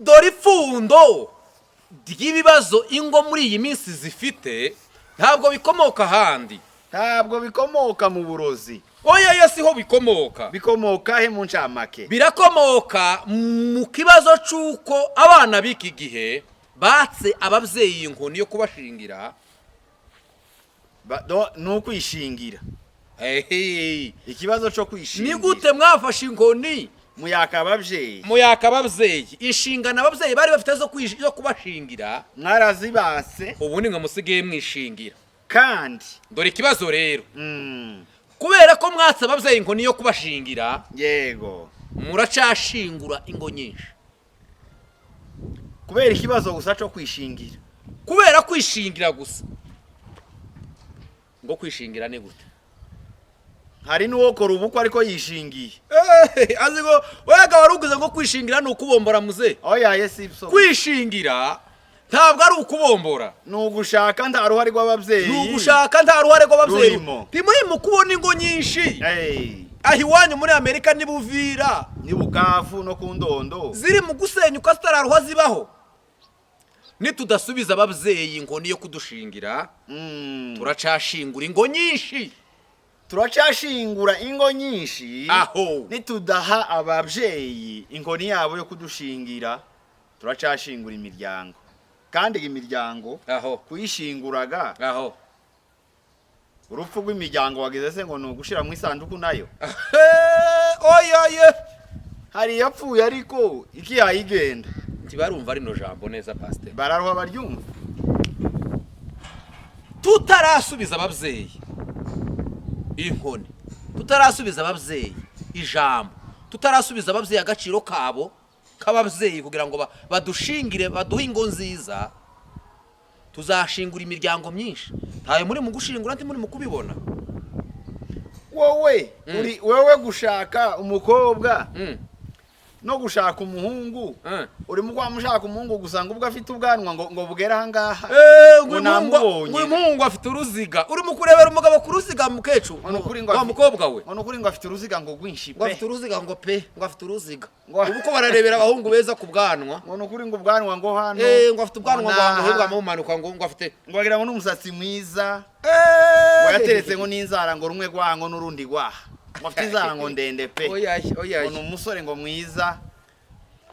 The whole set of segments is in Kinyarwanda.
dore ipfundo ry'ibibazo ingo muri iyi minsi zifite ntabwo bikomoka ahandi, ntabwo bikomoka mu burozi. oya siho bikomoka. Bikomoka he mu ncamake? Birakomoka mu kibazo cy'uko abana b'iki gihe batse ababyeyi inkoni yo kubashingira. Ni ukwishingira. Ikibazo cyo kwishingira. Ni gute mwafashe inkoni muyaka ababyeyi? Muyaka ababyeyi. Inshingano ababyeyi bari bafite zo kubashingira mwarazibase, ubu ni mwe musigaye mwishingira. Kandi dore ikibazo rero, kubera ko mwatse ababyeyi inkoni yo kubashingira, yego, muracashingura ingo nyinshi. Kubera ikibazo gusa cyo kwishingira. Kubera kwishingira gusa. Ngo kwishingira ni gute? Hari nuwo kora ubukwe ariko yishingiye. Azigo wega waruguze ngo kwishingira ni ukubombora muze. Oya yesipso. Kwishingira ntabwo ari ukubombora. Nugushaka nta ruhare rw'ababyeyi. Nugushaka nta ruhare rw'ababyeyi. Timuri kubona ingo nyinshi. Ahi wanyu muri Amerika ni Buvira, ni Bukavu no ku Ndondo. Ziri mu gusenyuka zitararuha zibaho. Nitudasubiza ababyeyi inkoni yo kudushingira, turacashingura ingo nyinshi. Turacashingura ingo nyinshi. Aho. Nitudaha ababyeyi inkoni yabo yo kudushingira, turacashingura imiryango. Kandi imiryango kuyishinguraga. Aho. Urupfu rw'imiryango wagize se ngo nugushira mu isanduku nayo. Oya. Hari yapfuye ariko iki yayigenda. Tibarumva rino jambo neza pastor. Bararuha baryumva. Tutarasubiza ababyeyi inkoni, tutarasubiza ababyeyi ijambo, tutarasubiza ababyeyi agaciro kabo k'ababyeyi kugira ngo badushingire, baduhe ingo nziza, tuzashingura imiryango myinshi. Ntayo muri mu gushingura, ndi muri mu kubibona. Wewe gushaka umukobwa no gushaka umuhungu, uri mu kwamushaka umuhungu gusanga ubwo afite ubwanwa ngo bugera hangaha. Ngo umuhungu afite uruziga. Uri mu kurebera umugabo ku ruziga mukecu wa mukobwa we. Ngo kuri ngo afite uruziga ngo gwinshi pe. Ngo afite uruziga ngo pe, ngo afite uruziga. Ubu ko bararebera abahungu beza ku bwanwa. Ngo kuri ngo ubwanwa ngo hano. Ngo afite ubwanwa ngo hebwa mu manuka ngo afite. Ngo agira ngo n'umusatsi mwiza. Ngo yateretse ngo n'inzara ngo rumwe gwango n'urundi gwaha. Mufite inzara ngo ndende pe. Oya. Ngo umusore ngo mwiza.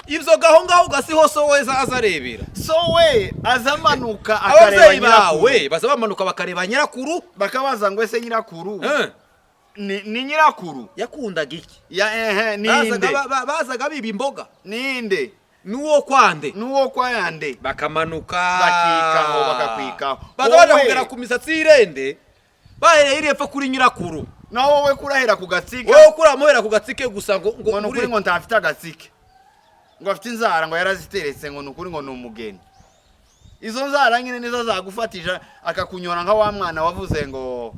Ibyo gaho gasiho so weza azarebera. So we azamanuka akareba nyirakuru. Baza bamanuka bakareba nyirakuru, bakabaza ngo ese nyirakuru. Ni nyirakuru. Yakundaga iki? Ninde? Bazaga biba imboga. Ninde? Nuwo kwande. Nuwo kwayande. Bakamanuka. Bakakwikaho. Bagabaje kugera ku misatsi y'irende. Bahereye irepfa kuri nyirakuru. Na wowe kurahera ku gatsike. Wowe kuramuhera ku gatsike gusa ngo nukuri ngo ntafite agatsike. Ngo afite inzara ngo yaraziteretse ngo nukuri ngo numugeni. Izo nzara nyine nizo zagufatisha akakunyora nka wa mwana wavuze ngo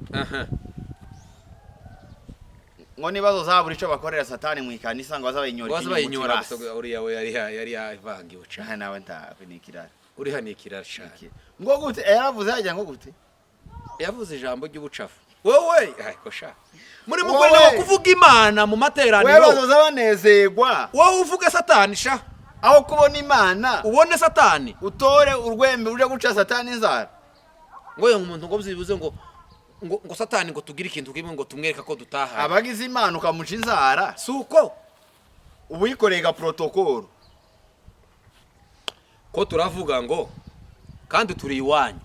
ngo nibazo zaburi cyo bakorera satani mu ikanisa ngo bazabayinyora. Bazabayinyora gusa uriya we yari yavangiwe cyane. Nawe ntabinikirara. Uri hanikirara cyane. Ngo gute yaravuze hajya ngo gute? Yavuze ijambo ry'ubucafu. Wowe ariko sha muri mukwenda wo kuvuga Imana mu materaniro. Wewe bazoza banezerwa. Wowe uvuge satani sha. Aho kubona Imana ubone satani. Utore urwembe uje guca satani inzara. Ngo umuntu ngo byibuze ngo satani ngo tugire ikintu kimwe ngo tumwereka ko dutaha. Abagize Imana ukamuca inzara. Suko ubuyikorega protocol. Ko turavuga ngo kandi turi iwanyu.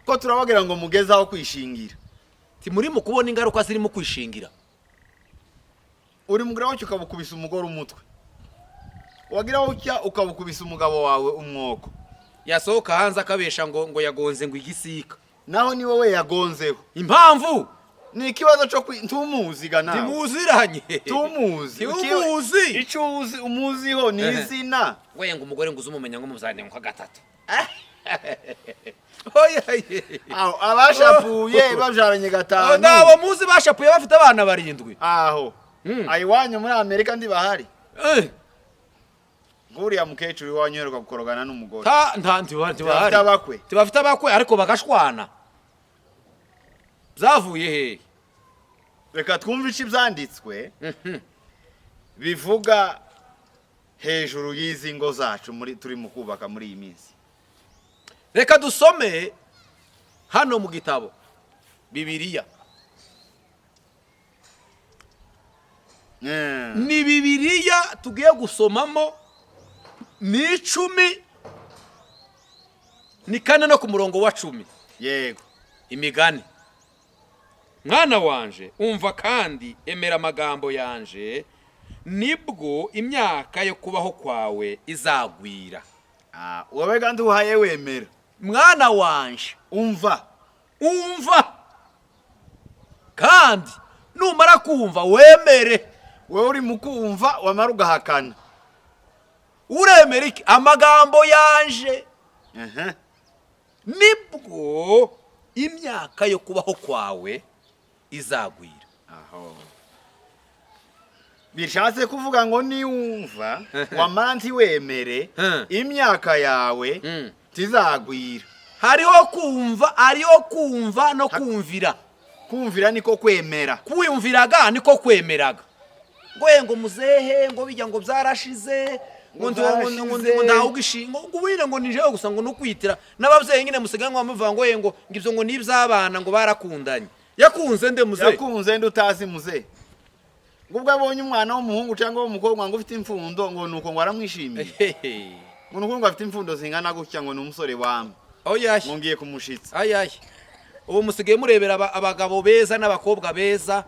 Ko turabagira ngo mugezaho kwishingira. Muri mu kubona ingaruka ziri mu kwishingira. Uri mugiraho ukabukubisa umugore umutwe. Wagiraho ukabukubisa umugabo wawe umwoko. Yasohoka hanze akabesha ngo yagonze ngo igisika. Naho ni wowe yagonzeho. Impamvu ni ikibazo cyo ntumuziga nawe. Timuziranye. Tumuzi. Umuzi. Icuzi umuziho ni izina. Wewe ngo umugore ngo uzumumenya ngo muzane nko gatatu. Abashapuye babyaranye gatanu. Ndabo muzi bashapuye bafite abana barindwi. Aho. Ayiwanyu muri Amerika ndi bahari. Nguriya mukecuru wanyoherwa gukorogana n'umugore. Nti bahari. Tibafite abakwe ariko bagashwana. Byavuye he? Reka twumve iki byanditswe. Bivuga hejuru y'izi ngo zacu turi mu kubaka muri iyi minsi. reka dusome hano mu gitabo Bibiliya. Ni Bibiliya tugiye gusomamo ni 10 ni 4 no ku murongo wa 10. Yego. Imigani. Mwana wanje umva kandi emera amagambo yanje, nibwo imyaka yo kubaho kwawe izagwira. Wowe kandi uhaye wemera. Mwana wanje umva kandi numara kumva wemere. Wowe uri mu kumva wamara ugahakana. Uremera iki? Amagambo yanje. Nibwo imyaka yo kubaho kwawe izagwira. Bishatse kuvuga ngo niwumva wamanzi wemere imyaka yawe tizagwira. Hariho kumva no kumvira. Kumvira niko kwemera. Kwiyumviraga niko kwemeraga. Ngo muzehe ngo bijya ngo byarashize ngo ndawugishinga ngo ubire ngo nije gusa ngo nukwitira n'abavyeyi nyine musiganwa muvuga ngo ngivyo ngo nivy'abana ngo barakundanye. Yakunze nde muzehe? Yakunze nde utazi muzehe? Ngubwo abonye umwana w'umuhungu cyangwa w'umukobwa ngo ufite imfundo ngo nuko ngo aramwishimiye. Ngo nuko ngo afite imfundo zingana gutya ngo n'umusore wamwe. Oyaye. Ngo ngiye kumushitsa. Ayaye. Ubu musigaye murebera abagabo beza n'abakobwa beza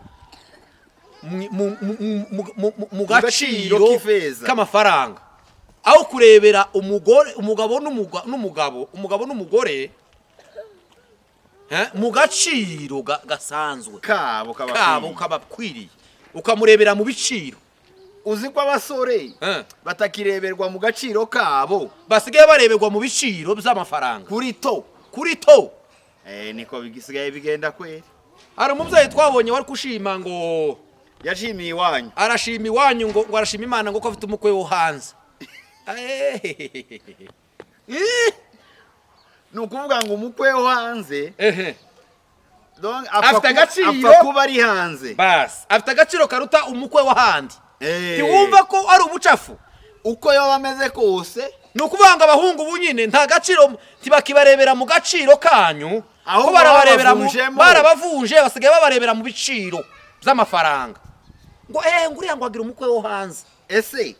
mu gaciro k'amafaranga. Aho kurebera umugabo n'umugore mu gaciro gasanzwe kabo kabakwiriye, ukamurebera mu biciro. Uzi ko abasore batakireberwa mu gaciro kabo, basigaye bareberwa mu biciro by'amafaranga kuri to. Niko bigisigaye bigenda kweri. Hari umubyeyi twabonye wari kushima ngo yashimiye iwanyu. Arashima iwanyu ngo arashima Imana ngo ko afite umukwe wo hanze. Nukuvuga ngo umukwe wo hanze donc afite agaciro kuba ari hanze. Bas afite agaciro karuta umukwe wa handi. Tiwumva ko ari ubucafu uko yaba ameze kose. Nukuvanga abahungu bunyine nta gaciro tibakibarebera mu gaciro kanyu, ko barabarebera mu barabavunje basigaye babarebera mu biciro by'amafaranga. Ngo nguriya ngo agira umukwe wo hanze. Ese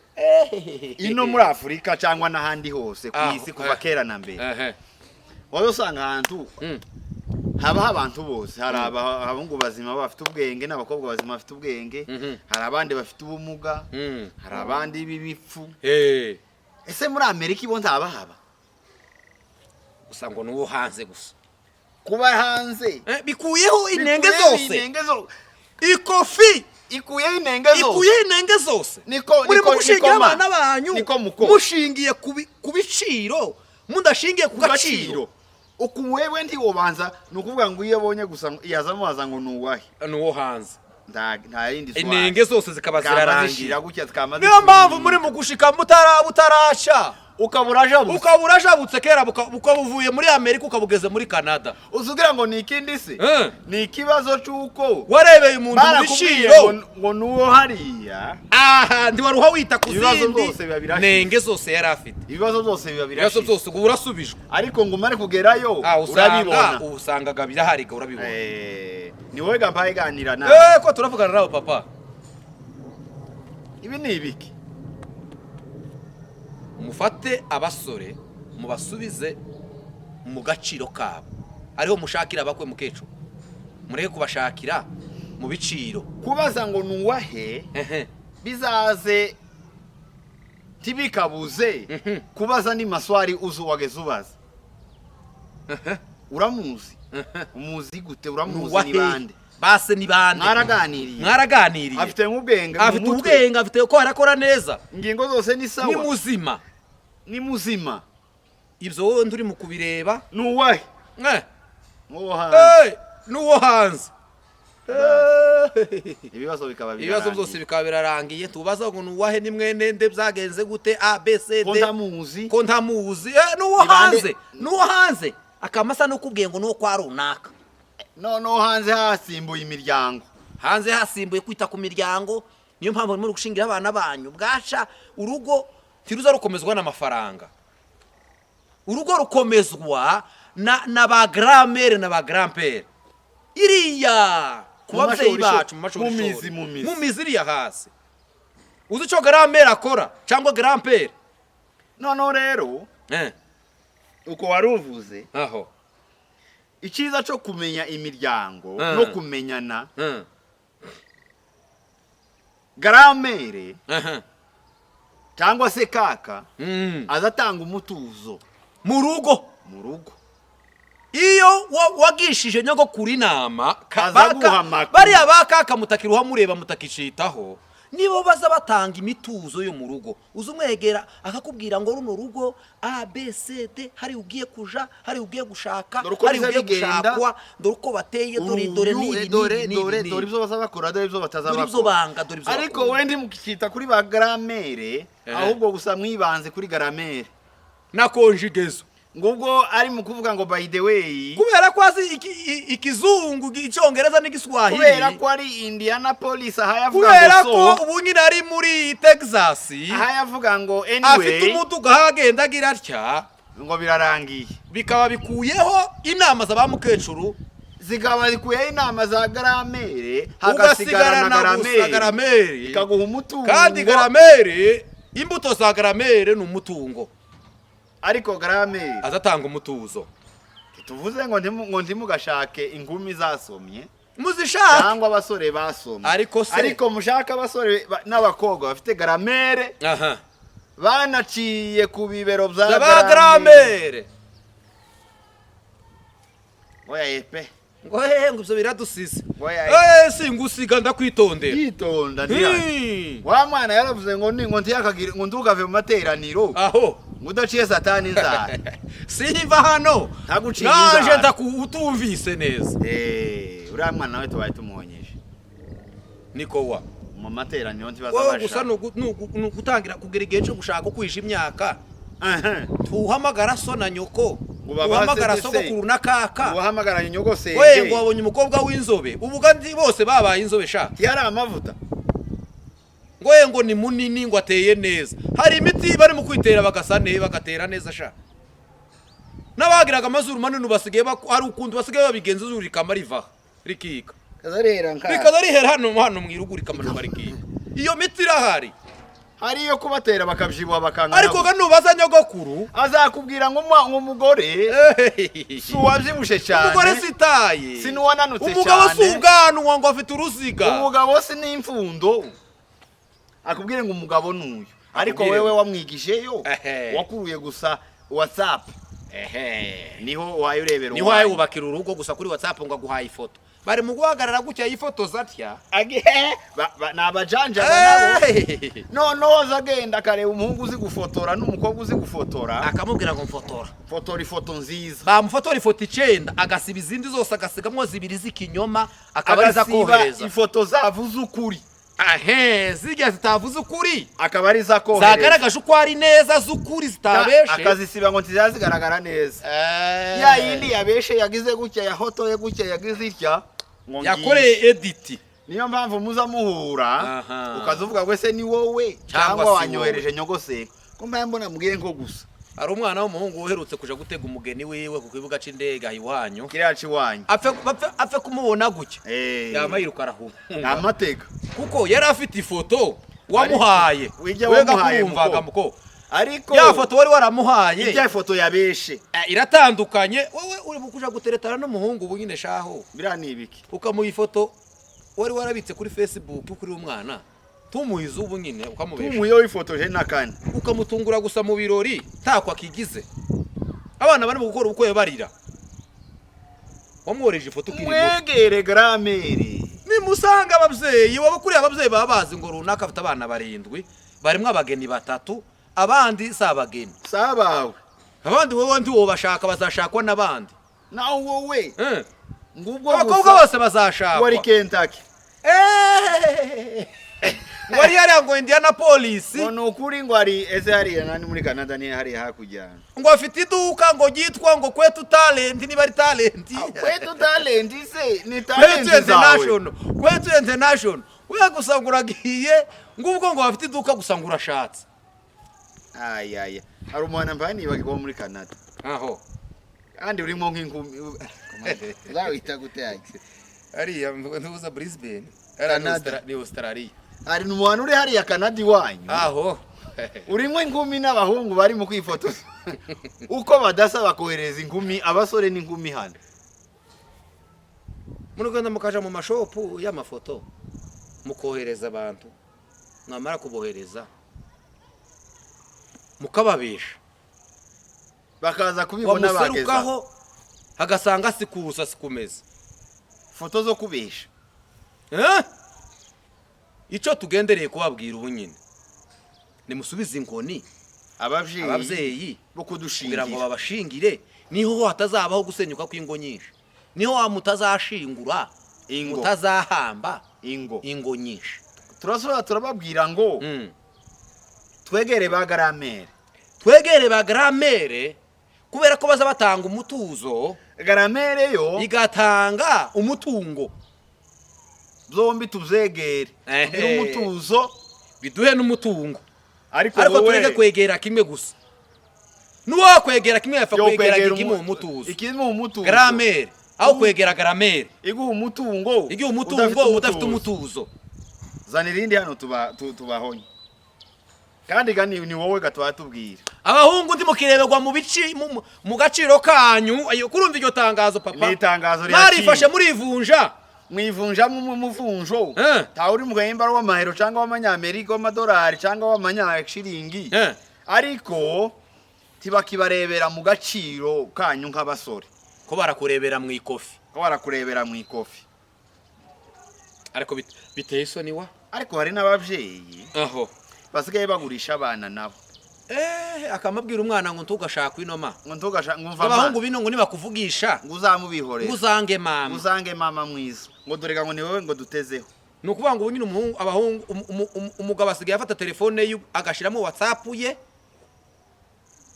ino muri Afrika cyangwa n'ahandi hose ku isi kuva kera na mbere wowe usanga ahantu haba abantu bose. Hari abahungu bazima bafite ubwenge n'abakobwa bazima bafite ubwenge. Hari abandi bafite ubumuga. Hari abandi b'ibipfu. Ese muri Amerika ibo ntabahaba gusa ngo nuwo hanze gusa. Kuba hanze bikuyeho inenge zose. Ikofi ikuyeho inenge zose. Muri mushingiye abana banyu mushingiye ku biciro mudashingiye ku gaciro. Ukuwewe ndi wobanza nukuvuga ngo iyo abonye gusa yazamubaza ngo nuwahe nuwo hanze. Nta yindi swara. Inenge zose zikaba zirarangira. Niyo mpamvu muri mu gushika butarasha ukabura jabutse kera bukabuvuye muri Amerika ukabugeze muri Canada. Uzugira ngo ni ikindi se ni ikibazo cyuko warebeye umuntu bishiro ngo nuwo hariya. Ndi waruha wita kuzindi nenge zose yari afite. Ibibazo byose biba birashira. Ibibazo byose urasubijwe. Ariko ngo umare kugerayo urabibona. Usangaga birahariga urabibona. Ni wowe gampaye ganira nawe. Ko turavugana nawe papa. Ibi ni ibiki? Mufate abasore mubasubize mu gaciro kabo. Ariho mushakira abakwe mukecu. Mureke kubashakira mu biciro. Kubaza ngo nuwahe bizaze tibikabuze kubaza ni maswari uzu wageze ubaza. Uramuzi? Umuzi gute? Uramuzi ni bande? Base ni bande? Mwaraganiriye. Afite ubwenge. Afite ko arakora neza. Ingingo zose ni sawa. Ni muzima. Ibyo wowe nduri mu kubireba. Nuwahe? Nuwo hanze. Ibibazo byose bikaba birarangiye. Tubaza ngo nuwahe ni mwene nde byagenze gute ABCD. Ko ntamuzi. Nuwo hanze. Akamasa no kubwiye ngo nuwo kwa runaka. No hanze hasimbuye imiryango. Hanze hasimbuye kwita ku miryango. Niyo mpamvu muri gushingira abana banyu bwaca urugo tiruza rukomezwa n'amafaranga. Urugo rukomezwa na ba grand-mère na ba grand-père. Iriya ku babyeyi bacu mu mizi iriya hasi. Uzi icyo grand-mère akora cyangwa grand-père? Noneho rero uko waruvuze aho icyiza cyo kumenya imiryango no kumenyana grand-mère cyangwa se kaka azatanga umutuzo mu rugo. Iyo wagishije nyogokuru inama bariya bakaka mutakiruha mureba mutakicitaho nibo baza batanga imituzo yo mu rugo. Uzumwegera akakubwira ngo runo rugo A B C D hari ugiye kuja, hari ugiye gushaka, hari ugiye gushakwa, dore uko bateye, dore ibyo bazabakora, dore ibyo batazabakora. Ariko wende mukicita kuri ba grand-mère ahubwo gusa mwibanze kuri grand-mère na konjigezo. Ngubwo ari mu kuvuga ngo by the way kubera ko azi ikizungu icyongereza n'igiswahili, kubera ko ari Indianapolis ahayavuga ngo kubera ko ubu nyine ari muri Texas ahayavuga ngo anyway afite umuduga hagenda agira atya ngo birarangiye, bikaba bikuyeho inama za ba mukecuru, zikaba zikuyeho inama za grand-mère, hagasigara na grand-mère ikaguha umutungo. Kandi grand-mère, imbuto za grand-mère ni umutungo, ariko grand-mère azatanga umutuzo. Tuvuze ngo ntimugashake ingumi zasomye, muzishaka cyangwa abasore basomye, ariko mushaka abasore n'abakobwa bafite grand-mère banaciye ku bibero bya grand-mère. Oya yepe ngo ibyo biradusize. Singusiga ndakwitondera. Yitonda wa mwana yaravuze ngo ntiyakagire ngo ndugave mu materaniro aho mudaciye satani inzara. Siva hano naje ndakutumvise neza. Uriya mwana nawe tubaye tumuhonyeshe niko wa mu materaniro ntibazabasha gusa nugutangira kugira igihe cyo gushaka kwisha imyaka. Tuhamagara so na nyoko, uhamagara sogokuru na kaka, uhamagara nyogosenge. We ngo wabonye umukobwa w'inzobe ubugandi bose babaye inzobe sha yari amavuta ngo ni munini ngo ateye neza. Hari imiti bari mu kwitera bagatera neza sha. Nabagiraga amazuru manini basigaye ari ukundi basigaye babigenza izuru rikamariva rikika bikazarihera hano mwirugurika amano barikika. Iyo miti irahari, hariyo kubatera bakabyibuha bakanga. Ariko nubaza nyogokuru azakubwira ngo umugore suwabyibushe cyane, umugore sitaye, sinuwananutse cyane, umugabo subwanwa ngo afite uruziga, umugabo si n'imfundo. Akubwire ngo umugabo nuyu, ariko wewe wamwigisheyo wakuruye gusa WhatsApp. Niho wayurebera, niho wayubakira urugo gusa kuri WhatsApp ngo aguhaye ifoto. Bari mu guhagarara gutya ifoto zatya nabajanja nabo no zagenda kareba umuhungu uzi gufotora n'umukobwa uzi gufotora, akamubwira ngo fotora ifoto nziza. Bamufotora ifoto 9 agasiba izindi zose agasigamwo zibiri z'ikinyoma, akabariza kohereza ifoto zavuze ukuri. Zijya zitavuze ukuri akabariza kohereza, zagaragaje uko ari neza z'ukuri zitabeshe, akazisiba ngo ntizazigaragara neza. Ya yindi yabeshe yagize gutya, yahotoye gutya, yagize itya yakoreye edit. Niyo mpamvu muza muhura ukazuvuga ngo ese ni wowe cyangwa wanyohereje nyogose ko mbona mubwiye ngo gusa. Ari umwana w'umuhungu uherutse kuja gutega umugeni wiwe ku kibuga c'indege ahiwanyu, kiraci wanyu apfe kumubona gutya yamayiruka arahuma namateka, kuko yari afite ifoto wamuhaye wega kumvaga muko. Ariko ya foto wari waramuhaye ijya ifoto yabeshe iratandukanye. Wewe uri kuja guteretana n'umuhungu ubu nyine shaho birani ibiki, ukamuha ifoto wari warabitse kuri Facebook kuri umwana, tumuhiza ubu nyine ukamubesha, tumuyo ifoto je nakane ukamutungura gusa mu birori takwa kigize. Abana bari mu gukora ubukwe barira, wamworeje ifoto kiri mwegere grand-mère. Ni musanga abavyeyi waba kuri abavyeyi babazi ngo runaka afite abana 7 barimwe abageni 3, abandi sabageni sabawe, abandi wowe ndi wo bashaka bazashakwa nabandi nawo wowe ngubwo abakobwa bose bazashakwa wari Kentucky wari yari ngo Indianapolis no ukuri ngo ari eze hari nani muri Canada ni hari hakujyana ngo afite iduka ngo gitwa ngo Kwetu Talent. Ni bari talent Kwetu Talent se ni talent international, Kwetu international. We gusangura giye ngubwo ngo afite iduka gusangura shatse ayaya hari umuntu mpani bagirwa muri Canada aho kandi urimo nk'inkumi zawita gute yake ariya ntuza Brisbane ni Australia hari n'umuntu uri hariya Canada iwanyu aho urimo inkumi n'abahungu bari mu kwifotoza uko badasaba kohereza inkumi abasore n'inkumi hano mu Rwanda mukaja mu mashopu y'amafoto mukohereza abantu mwamara kubohereza mukababisha bakaza kubibona bageza bamuserukaho hagasanga sikusa sikumeza foto zo kubisha ico tugendereye kubabwira ubu nyine nimusubize inkoni abavyeyi bo kudushingira kugira ngo babashingire niho hatazabaho gusenyuka kw'ingo nyinshi niho mutazashingura mutazahamba ingo nyinshi turababwira ngo twegere ba garamere kubera ko baza batanga umutuzo garamere yo igatanga umutungo zombi tuzegere kugira umutuzo biduhe n'umutungo ariko tureke kwegera kimwe gusa nuwo kwegera kimwe yafa kwegera kimwe umutuzo garamere aho kwegera garamere iguha umutungo udafite umutuzo zana irindi hano tubahonye kandi gani ni wowe gatwatubwira abahungu ndi mukireberwa mu bici mu gaciro kanyu ayo kurumva iryo tangazo papa ni tangazo marifashe muri ivunja mwivunja mu muvunjo ta uri mu gahemba w'amahero cyangwa w'amanyamerika w'amadolari cyangwa w'amanyashiringi ariko tibakibarebera mu gaciro kanyu nk'abasore ko barakurebera mu ikofi ariko biteye isoni wa ariko hari n'abavyeyi aho basigaye bagurisha abana nabo akamabwira umwana ngo ntugashaka inoma ngo abahungu bino ngo nibakuvugisha ngo uzamubihorera uzange mama mwiza ngo dorega ngo ni wowe ngo dutezeho nukuvuga ngo nyine umugabo asigaye afata telefone ye agashiramo WhatsApp ye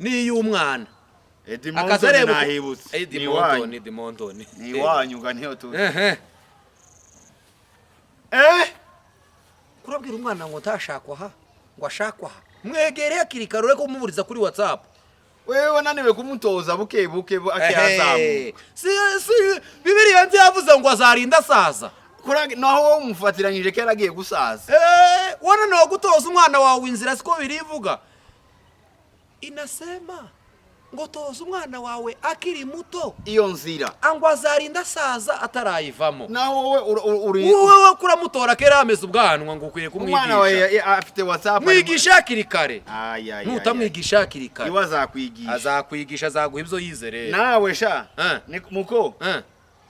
n'iy'umwana akazareba nahibutse ni iwanyu ga niho tu kurabwira umwana ngo ntashakwa ha ngo ashakwa ha mwegereye akirikarure ko mumuriza kuri WhatsApp wewe naniwe kumutoza buke akihazamu si Bibiliya ntiyavuze ngo azarinda saza naho umufatiranyije kera agiye gusaza wana no gutoza umwana wawe inzira siko birivuga inasema ngo toza umwana wawe akiri muto iyo nzira angwa azarinda saza atarayivamo naho wowe kuramutora kera ameze ubwanwa ngo ukwiye kumwigisha umwana wawe afite WhatsApp mwigisha kirikare nutamwigisha kirikare iwa azakwigisha azaguha ibyo yizere nawe sha muko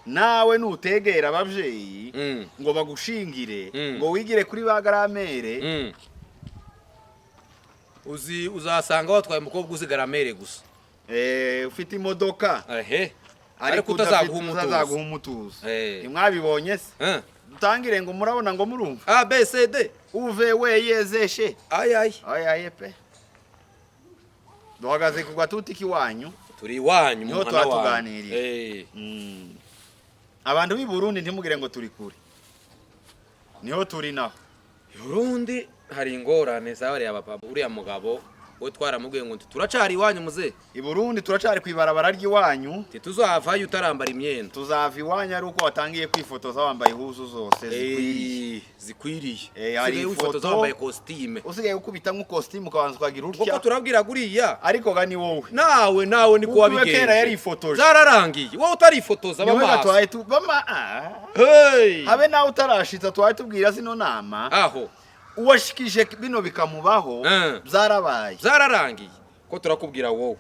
nawe nutegera abavyeyi ngo bagushingire ngo wigire kuri ba garamere uzasanga watwaye umukobwa uzi garamere gusa ufite imodoka ariko utazaguha umutuzo ntimwabibonye se dutangire ngo murabona ngo murumva ABCD uve we yezeshe ayaye pe duhagaze kugwa tuti kiwanyu turi iwanyu niho twatuganiriye abantu b'i Burundi ntimugire ngo turi kure niho turi naho Burundi hari ingorane zabariya bapapa uriya mugabo we twaramubwiye ngo turacari iwanyu muze i Burundi turacari kwibarabara ry'iwanyu tuzavayo utarambara imyenda tuzava iwanyu ari uko watangiye kwifotoza wambaye ihuzu zose zikwiriye hari ifoto wambaye costume usigaye ukubita nko costume ukabanza ukagira urutya kuko turabwira guriya ariko gani wowe nawe niko wabigenze kera yari ifotoje zararangiye wowe utarifotoza bamaso habe nawe utarashitsa twaye tubwira zino nama aho uwashikije bino bikamubaho zararangiye ko turakubwira wowe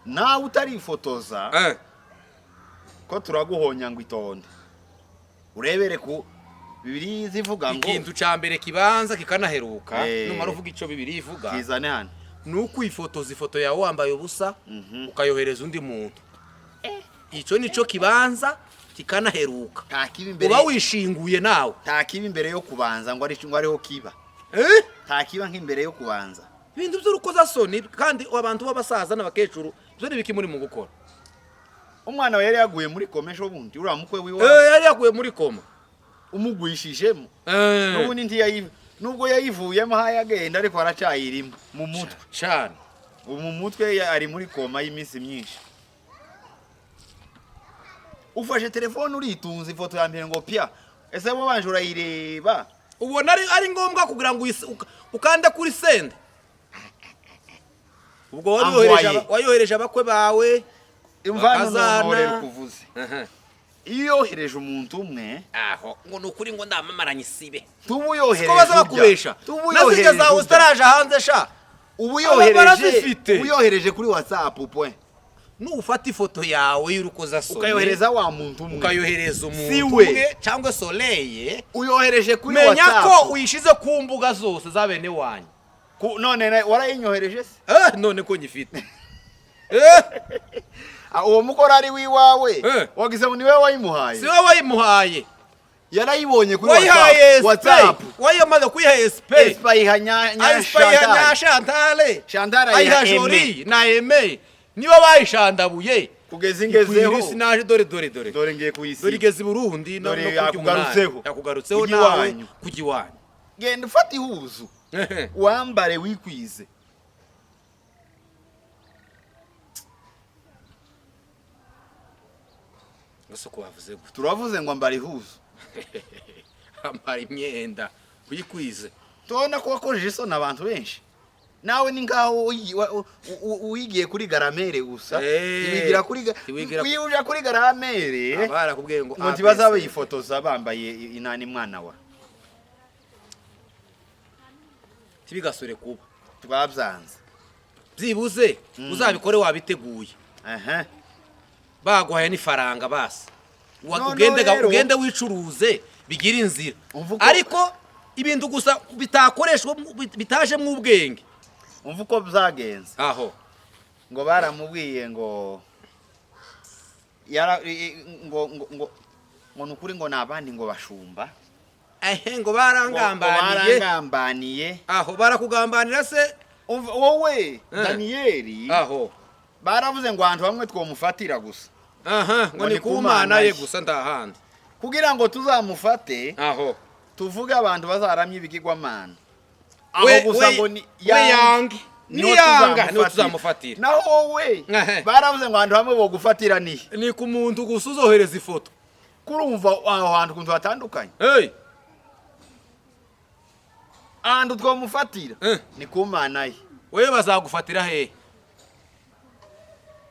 nawe utarifotoza ko turaguhonya ngo itonde urebere ku Bibiliya zivuga ngo ikintu cambere kibanza kikanaheruka numara uvuga ico Bibiliya ivuga kizane hano nuko ifotoza ifoto yawe wambaye ubusa ukayohereza undi muntu ico nico kibanza kikanaheruka uba wishinguye nawe takiba imbere yo kubanza ngo ariho kiba takiba nk'imbere yo kubanza ibintu by'urukozasoni kandi abantu b'abasaza n'abakecuru byo nibiki muri mu gukora umwana we yari yaguye muri komesho bundi uriya mukwe wiwe yari yaguye muri koma umugwishijemo n'ubundi nubwo yayivuyemo hayagenda ariko aracayirimo mu mutwe cyane mu mutwe ari muri koma y'iminsi myinshi. Ufashe telefone uritunze ifoto ya mbere ngo pya ese bo banje urayireba ubona ari ngombwa kugira ngo ukande kuri send ubwo wayohereje abakwe bawe imvano n'umurere kuvuze iyo yohereje umuntu umwe aho ngo nukuri ngo ndamamaranye isibe tubuyohereje ko baza bakubesha nasiga zawe utaraje hanze sha ubuyohereje kuri WhatsApp point nufata ifoto yawe y'urukoza sone ukayohereza wa muntu umwe ukayohereza umuntu umwe cyangwa Soleil uyohereje kuri WhatsApp menya ko uyishize ku mbuga zose za bene wanyu none warayinyohereje se none ko nyifite uwo mukora ari wiwawe wagize ngo niwe wayimuhaye si wowe wayimuhaye yarayibonye kuri WhatsApp wayamaze kuyiha SP Espagne Chantal ayiha Jolie na Aimé niba bayishandabuye kugeza ingezeho sinaje dore ngiye kuyisi dore igeze Burundi no yakugarutseho nawe kugiwanyu genda ufata ihuzu wambare wikwize Gasoko wavuze gute turavuze ngo ambare ihuzu ambara imyenda uyikwize tubona ko wakojeje isoni abantu benshi nawe ni ngaho uyigiye kuri garamere gusa wigira kuri garamere barakubwiye ngo ntibaza bayifotoza bambaye inani mwana wa tibigasore kuba twabyanze byibuze uzabikore wabiteguye baguhaye n'ifaranga basi ugende wicuruze bigira inzira ariko ibintu gusa bitakoreshwa bitaje mu ubwenge umva uko byagenze aho ngo baramubwiye ngo nukuri ngo nabandi ngo bashumba ngo barangambaniye aho barakugambanira se wowe Daniyeli aho baravuze ngo abantu bamwe twomufatira gusa ngo ni kumana ye gusa ndahandi kugira ngo tuzamufate aho tuvuge abantu bazaramye ibigirwamana aho gusa ngo ni yange niyanga niyo tuzamufatira naho wowe baravuze ngo abantu bamwe bo gufatira ni ku muntu gusa uzohereza ifoto kurumva aho hantu kuntu hatandukanye ahantu twomufatira ni kumana ye wewe bazagufatira he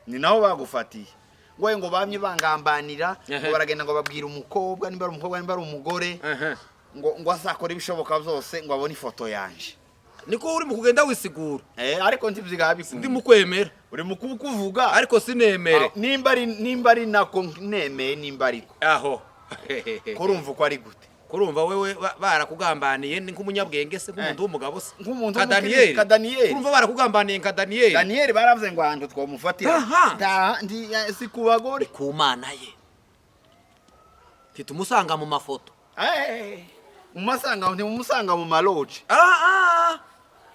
ni naho bagufatiye ngo bamye bangambanira ngo baragenda ngo babwira umukobwa nimba ari umukobwa nimba ari umugore ngo asakora ibishoboka byose ngo abone ifoto yanje niko uri mu kugenda wisigura ariko ntibyiga bikunda ndi mu kwemera uri mu kuvuga ariko sinemere nimba ari nako nemeye nimba ariko aho kurumva uko ari gute kurumva wewe barakugambaniye ni nk'umunyabwenge se nk'umuntu w'umugabo se nk'umuntu ka Daniel kurumva barakugambaniye nka Daniel baravuze ngo ahantu twomufatira si ku bagore ku mana ye titumusanga mu mafoto umusanga mu maloje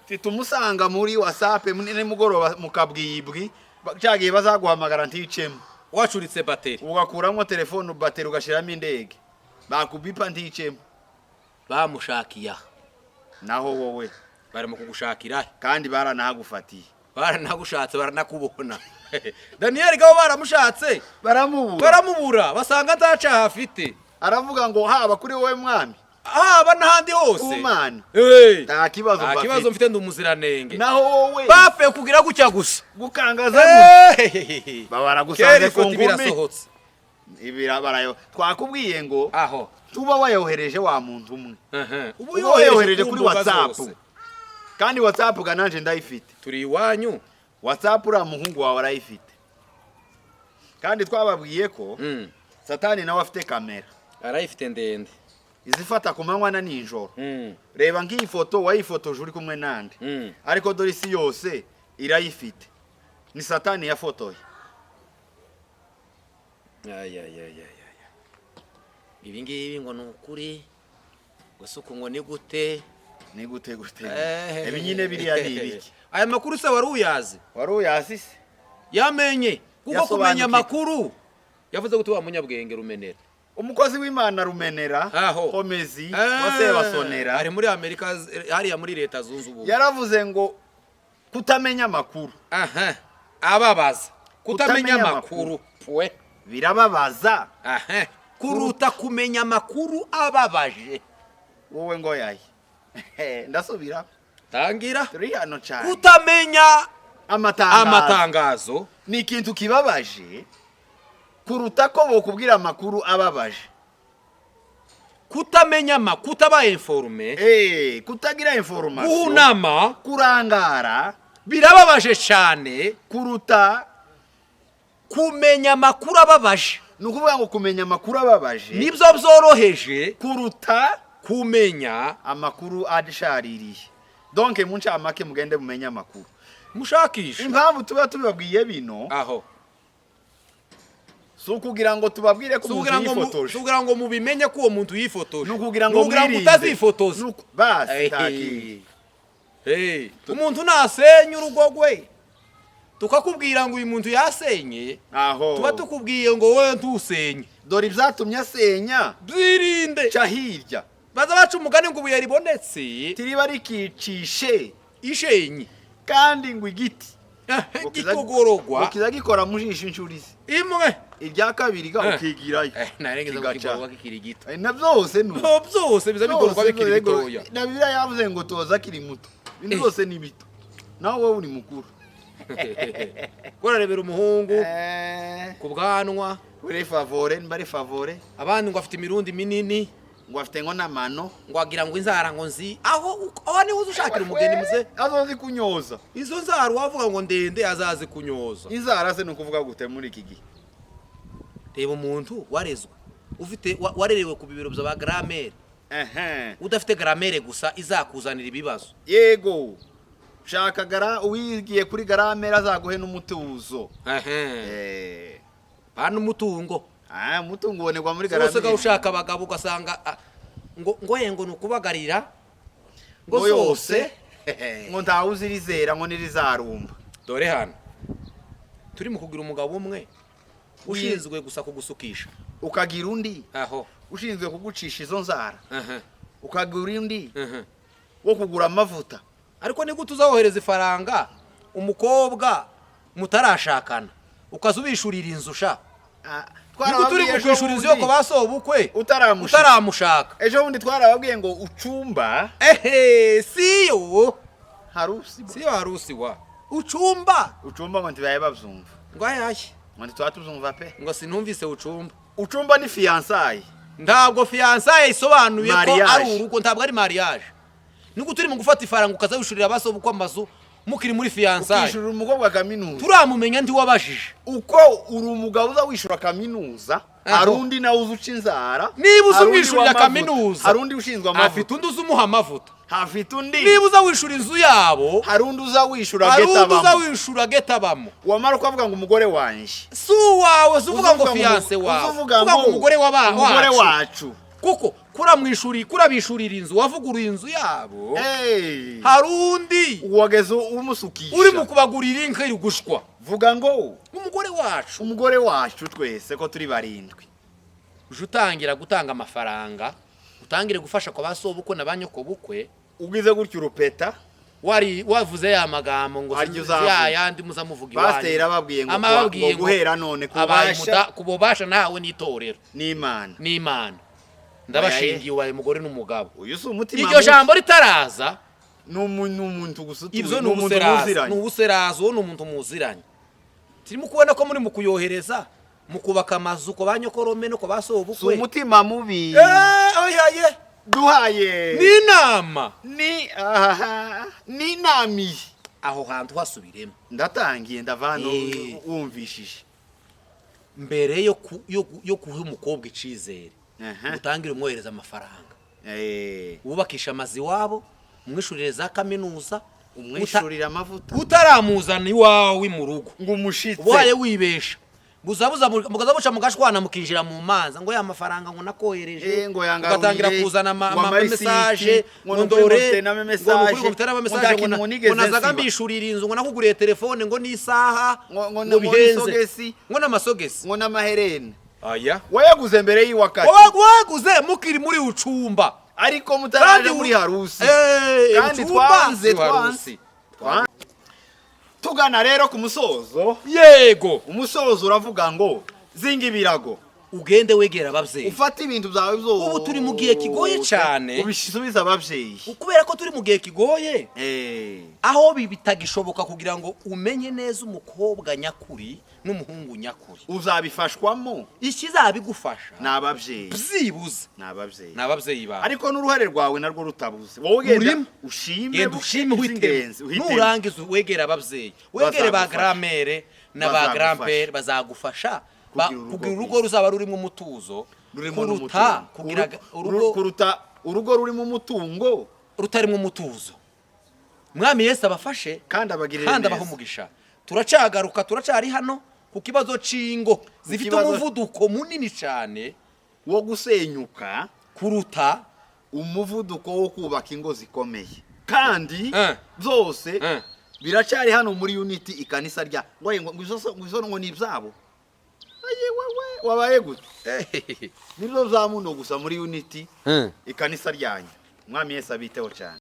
titumusanga muri WhatsApp nimugoroba mu kabwibwi cyagiye bazaguhamagara nticemo wacuritse bateri ugakuramo telefone bateri ugashiramo indege bakubipa nticemo bamushakiya naho wowe bari mu kugushakira kandi baranagufatiye baranagushatse baranakubona Daniel gabo baramushatse baramubura basanga ntaca hafite aravuga ngo haba kuri wowe mwami haba n'ahandi hose umana nta kibazo mfite ndumuziranenge naho wowe bafe kugira gucya gusa gukangaza babaragusanze ku ngumi ibirabarayo twakubwiye ngo aho tuba wayohereje wa muntu umwe ubu yohereje kuri WhatsApp kandi WhatsApp gananje ndayifite turi iwanyu WhatsApp ura muhungu wawe arayifite kandi twababwiye ko Satani nawe afite kamera arayifite ndende izifata ku manywa na nijoro reba ngiyi foto wayifotoje uri kumwe nande ariko dore isi yose irayifite ni Satani yafotoye ibi ngibi ngo nukuri gusuka ngo ni gute ibi nyine biriya ni ibiki aya makuru se wari uyazi se yamenye kuko kumenya amakuru yavuze gute wa munyabwenge rumenera umukozi w'Imana Rumenera Komezi wase basonera ari muri Amerika hariya muri leta zunze ubumwe yaravuze ngo kutamenya amakuru ababaza kutamenya amakuru we birababaza kuruta kumenya amakuru ababaje wowe ngo yayi ndasubira tangira turi hano cyane kutamenya amatangazo ni ikintu kibabaje kuruta ko bokubwira amakuru ababaje kutamenya kutaba informe kutagira information guhunama kurangara birababaje cyane kuruta kumenya amakuru ababaje nukuvuga ngo kumenya amakuru ababaje nibyo byoroheje kuruta kumenya amakuru adishaririye donc muncha amake mugende mumenya amakuru mushakisha impamvu tuba tubabwiye bino aho so kugira ngo tubabwire ko umuntu yifotoje kugira ngo mubimenye ko uwo muntu yifotoje nukugira ngo utazifotoza basi taki umuntu nasenye urugo gwe tukakubwira ngo uyu muntu yasenye aho tuba tukubwiye ngo wowe ntusenye dore ibyatumye asenya byirinde cyahirya baza baca umugani ngo ubuye ribonetse tiriba rikicishe ishenye kandi ngo igiti gikogorogwa ukiza gikora mujisho inshurizi imwe irya kabiri ga ukigirayo narengeza kugorogwa kikiri gito na byose byose biza bigorogwa bikiri bitoya na Bibiliya yavuze ngo toza kiri muto ibintu byose ni bito nawe wowe uri mukuru korarebera umuhungu ku bwanwa uri favore mbari favore abandi ngo afite imirundi minini ngo afite ngo namano ngo agira ngo inzara ngo nzi aho ni uzushakira umugeni muze azozi kunyoza izo nzara wavuga ngo ndende azazi kunyoza inzara se nukuvuga gute muri iki gihe reba umuntu warezwe ufite warerewe ku bibiro bya grammaire udafite grammaire gusa izakuzanira ibibazo yego shaka uwigiye kuri grammaire azaguhe n'umutuzo bana umutungo umutungo ubonekwa muri grammaire zose ushaka abagabo ugasanga ngo nukubagarira ngo zose ngo ntawuzirizera ngo nirizarumba dore hano turi mu kugira umugabo umwe ushinzwe gusa kugusukisha ukagira undi aho ushinzwe kugucisha izo nzara ukagira undi wo kugura amavuta ariko ni gute uzawohereza ifaranga umukobwa mutarashakana ukazubishurira inzu sha niko turi kukwishura inzu yo ko basobukwe utaramushaka ejo bundi twarababwiye ngo ucumba siyo harusi wa ucumba ngo ntibaye bavyumva ngo ayaye ngo ntitwatuvyumva pe ngo sinumvise ucumba ni fiançailles ntabwo fiançailles isobanuye ko ari urugo ntabwo ari mariage niko turi mu gufata ifaranga ukazabishurira abasobukwe amazu mukiri muri fiançailles ukishurira umugabo kaminuza turamumenya ndi wabajije uko uri umugabo uza wishura kaminuza arundi nawe uzuca inzara niba uzumwishurira kaminuza harundi ushinzwe amavuta afite undi uzumuha amavuta hafite undi niba uza wishura inzu yabo harundi uza wishura getabamo wamara ukavuga ngo umugore wanje si uwawe uvuga ngo fiance wawe uvuga ngo umugore wacu kuko kurabishurira inzu wavuguruye inzu yabo harundi wageze umusukisha uri mu kubagurira inka iri gushwa vuga ngo umugore wacu twese ko turi barindwi uje utangira gutanga amafaranga utangire gufasha kwa basobukwe na banyoko bukwe ugize gutyo urupeta wavuze ya magambo ngo yandi muzamuvuga iwanyu bastera babwiye ngo guhera none kubobasha nawe nitorero n'Imana ndabashingiye uwaye umugore n'umugabo uyu si umutima iryo jambo ritaraza n'umuntu gusutuye ibyo ni ubuserazo ni umuntu muziranye turimo kubona ko muri mu kuyohereza mu kubaka amazu ko banyokorome no ko basobukwe si umutima mubi duhaye n'inama n'inami aho hantu hasubiremo ndatangiye ndavana wumvishije mbere yo kuha umukobwa icizere utangire umwohereza amafaranga wubakisha amazi iwabo umwishurire za kaminuza umwishurire amavuta utaramuzana iwawe mu rugo ngo umushitse ubaye wibesha mukaza muca mugashwana mukinjira mu manza ngo ya mafaranga ngo nakohereje ugatangira kuzana message ngo ndore ngo nazaga mbishurira inzu ngo nakuguriye telefone ngo n'isaha ngo bihenze ngo n'amasogesi ngo n'amaherene aya wayaguze mbere y'Iwakati waguze mukiri muri ucumba ariko mutaraje muri harusi kandi twanze tugana rero ku musozo. Yego umusozo uravuga ngo zinga ibirago ugende wegera abavyeyi ufata ibintu byawe byo. ubu turi mu gihe kigoye cyane ubisubiza abavyeyi kubera ko turi mu gihe kigoye aho bitagishoboka kugira ngo umenye neza umukobwa nyakuri n'umuhungu nyakuri. uzabifashwamo ikizabigufasha n'abavyeyi byibuze n'abavyeyi bawe ariko n'uruhare rwawe narwo rutabuze. wowe genda ushime witenze nurangiza wegera abavyeyi wegere ba grand-mère na ba grand-père bazagufasha kugira urugo ruzaba rurimo umutuzo kuruta urugo rurimo umutungo rutarimo umutuzo. Mwami Yesu abafashe kandi abagirire neza abaho umugisha. Turacagaruka turacari hano ku kibazo cingo zifite umuvuduko munini cyane wo gusenyuka kuruta umuvuduko wo kubaka ingo zikomeye kandi byose biracari hano muri Unity ikanisa rya ngo ni ibyabo. wewe wabaye gute nibyo byamuno gusa muri Unity ikanisa ryanyu. Mwami Yesu abiteho cyane.